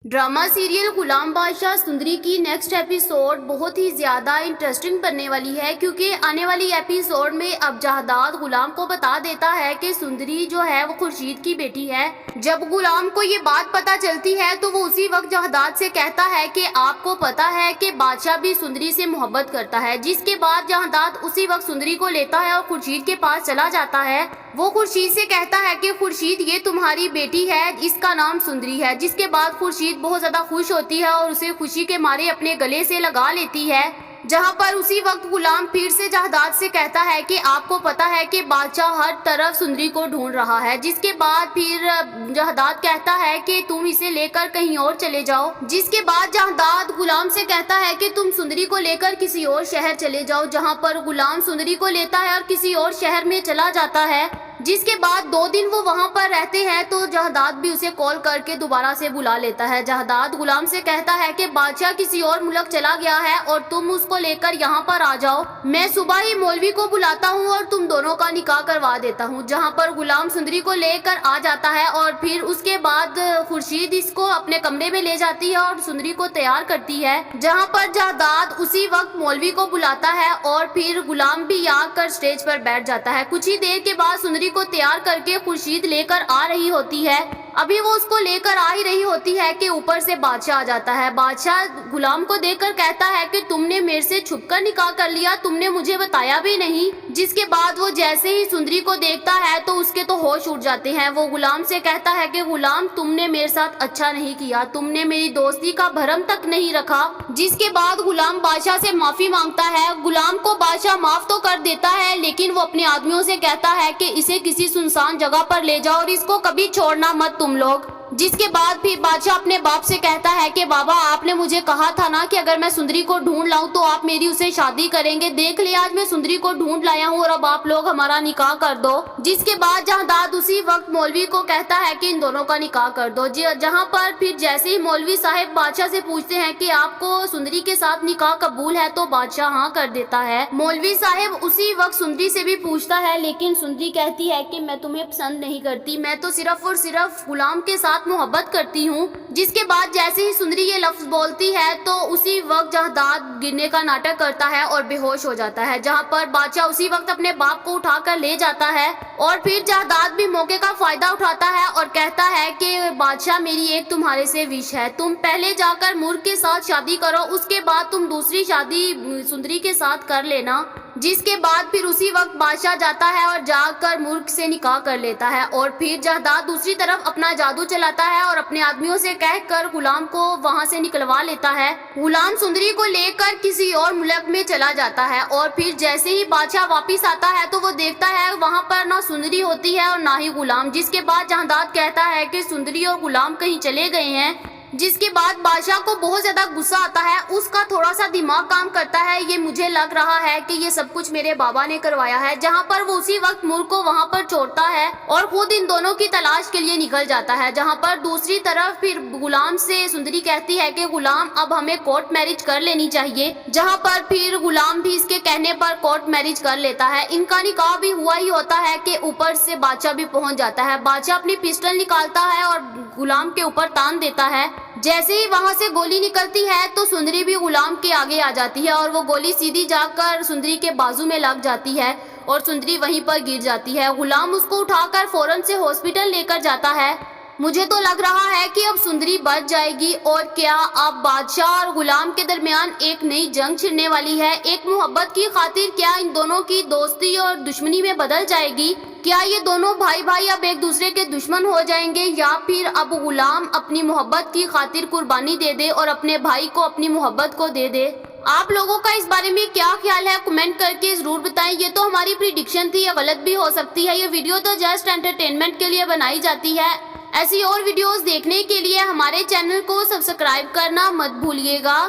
Drama serial गुलाम बादशाह सुंदरी की next episode बहुत ही ज्यादा इंटरेस्टिंग बनने वाली है, क्योंकि आने वाली एपिसोड में अब जहदाद गुलाम को बता देता है कि सुंदरी जो है वो खुर्शीद की बेटी है। जब गुलाम को ये बात पता चलती है तो वो उसी वक्त जहदाद से कहता है कि आपको पता है कि बादशाह भी सुंदरी से मोहब्बत करता है। जिसके बाद जहदाद उसी वक्त सुंदरी को लेता है और खुर्शीद के पास चला जाता है। वो खुर्शीद से कहता है कि खुर्शीद ये तुम्हारी बेटी है, इसका नाम सुंदरी है। जिसके बाद खुर्शीद बहुत ज्यादा खुश होती है और उसे खुशी के मारे अपने गले से लगा लेती है। जहां पर उसी वक्त गुलाम फिर से जहदाद से कहता है कि आपको पता है कि बादशाह हर तरफ सुंदरी को ढूंढ रहा है। जिसके बाद फिर जहदाद कहता है कि तुम इसे लेकर कहीं और चले जाओ। जिसके बाद जहदाद गुलाम से कहता है कि तुम सुंदरी को लेकर किसी और शहर चले जाओ। जहां पर गुलाम सुंदरी को लेता है और किसी और शहर में चला जाता है। जिसके बाद 2 दिन वो वहां पर रहते हैं तो जहदाद भी उसे कॉल करके दोबारा से बुला लेता है। जहदाद गुलाम से कहता है कि बादशाह किसी और मुल्क चला गया है और तुम उसको लेकर यहाँ पर आ जाओ। मैं सुबह ही मौलवी को बुलाता हूँ और तुम दोनों का निकाह करवा देता हूँ। जहाँ पर गुलाम सुंदरी को लेकर आ जाता है और फिर उसके बाद खुर्शीद इसको अपने कमरे में ले जाती है और सुंदरी को तैयार करती है। जहाँ पर जहदाद उसी वक्त मौलवी को बुलाता है और फिर गुलाम भी आकर स्टेज पर बैठ जाता है। कुछ ही देर के बाद सुंदरी को तैयार करके खुर्शीद लेकर आ रही होती है। अभी वो उसको लेकर आ ही रही होती है कि ऊपर से बादशाह आ जाता है। बादशाह गुलाम को देखकर कहता है कि तुमने मेरे से छुपकर निकाह कर लिया, तुमने मुझे बताया भी नहीं। जिसके बाद वो जैसे ही सुंदरी को देखता है तो उसके तो होश उड़ जाते हैं। वो गुलाम से कहता है कि गुलाम तुमने मेरे साथ अच्छा नहीं किया, तुमने मेरी दोस्ती का भरम तक नहीं रखा। जिसके बाद गुलाम बादशाह से माफी मांगता है। गुलाम को बादशाह माफ तो कर देता है, लेकिन वो अपने आदमियों से कहता है कि इसे किसी सुनसान जगह पर ले जाओ और इसको कभी छोड़ना मत तुम लोग। जिसके बाद फिर बादशाह अपने बाप से कहता है कि बाबा आपने मुझे कहा था ना कि अगर मैं सुंदरी को ढूंढ लाऊं तो आप मेरी उसे शादी करेंगे। देख ले आज मैं सुंदरी को ढूंढ लाया हूं और अब आप लोग हमारा निकाह कर दो। जिसके बाद जहदाद उसी वक्त मौलवी को कहता है कि इन दोनों का निकाह कर दो। जहां पर फिर जैसे ही मौलवी साहब बादशाह से पूछते हैं कि आपको सुंदरी के साथ निकाह कबूल है तो बादशाह हाँ कर देता है। मौलवी साहब उसी वक्त सुंदरी से भी पूछता है, लेकिन सुंदरी कहती है कि मैं तुम्हें पसंद नहीं करती, मैं तो सिर्फ और सिर्फ गुलाम के साथ मोहब्बत करती हूँ। जिसके बाद जैसे ही सुंदरी ये लफ्ज बोलती है तो उसी वक्त जहदाद गिरने का नाटक करता है और बेहोश हो जाता है। जहाँ पर बादशाह उसी वक्त अपने बाप को उठाकर ले जाता है और फिर जहदाद भी मौके का फायदा उठाता है और कहता है कि बादशाह मेरी एक तुम्हारे से विश है, तुम पहले जाकर मुर्ग के साथ शादी करो, उसके बाद तुम दूसरी शादी सुंदरी के साथ कर लेना। जिसके बाद फिर उसी वक्त बादशाह जाता है और जाकर मुर्ग से निकाह कर लेता है और फिर जहदाद दूसरी तरफ अपना जादू चलाता है और अपने आदमियों से कहकर गुलाम को वहां से निकलवा लेता है। गुलाम सुंदरी को लेकर किसी और मुल्क में चला जाता है और फिर जैसे ही बादशाह वापिस आता है तो वो देखता है वहां पर ना सुंदरी होती है और ना ही गुलाम। जिसके बाद जहदाद कहता है कि सुंदरी और गुलाम कहीं चले गए हैं। जिसके बाद बादशाह को बहुत ज्यादा गुस्सा आता है। उसका थोड़ा सा दिमाग काम करता है, ये मुझे लग रहा है कि ये सब कुछ मेरे बाबा ने करवाया है। जहाँ पर वो उसी वक्त मुर्ग को वहाँ पर छोड़ता है और खुद इन दोनों की तलाश के लिए निकल जाता है। जहाँ पर दूसरी तरफ फिर गुलाम से सुंदरी कहती है कि गुलाम अब हमें कोर्ट मैरिज कर लेनी चाहिए। जहाँ पर फिर गुलाम भी इसके कहने पर कोर्ट मैरिज कर लेता है। इनका निकाह भी हुआ ही होता है कि ऊपर से बादशाह भी पहुँच जाता है। बादशाह अपनी पिस्टल निकालता है और गुलाम के ऊपर तान देता है। जैसे ही वहां से गोली निकलती है तो सुंदरी भी गुलाम के आगे आ जाती है और वो गोली सीधी जाकर सुंदरी के बाजू में लग जाती है और सुंदरी वहीं पर गिर जाती है। गुलाम उसको उठाकर फौरन से हॉस्पिटल लेकर जाता है। मुझे तो लग रहा है कि अब सुंदरी बच जाएगी और क्या अब बादशाह और गुलाम के दरमियान एक नई जंग छिड़ने वाली है। एक मोहब्बत की खातिर क्या इन दोनों की दोस्ती और दुश्मनी में बदल जाएगी? क्या ये दोनों भाई भाई अब एक दूसरे के दुश्मन हो जाएंगे या फिर अब गुलाम अपनी मोहब्बत की खातिर कुर्बानी दे दे और अपने भाई को अपनी मोहब्बत को दे दे? आप लोगों का इस बारे में क्या ख्याल है कमेंट करके जरूर बताएं। ये तो हमारी प्रिडिक्शन थी, ये गलत भी हो सकती है। ये वीडियो तो जस्ट एंटरटेनमेंट के लिए बनाई जाती है। ऐसी और वीडियोस देखने के लिए हमारे चैनल को सब्सक्राइब करना मत भूलिएगा।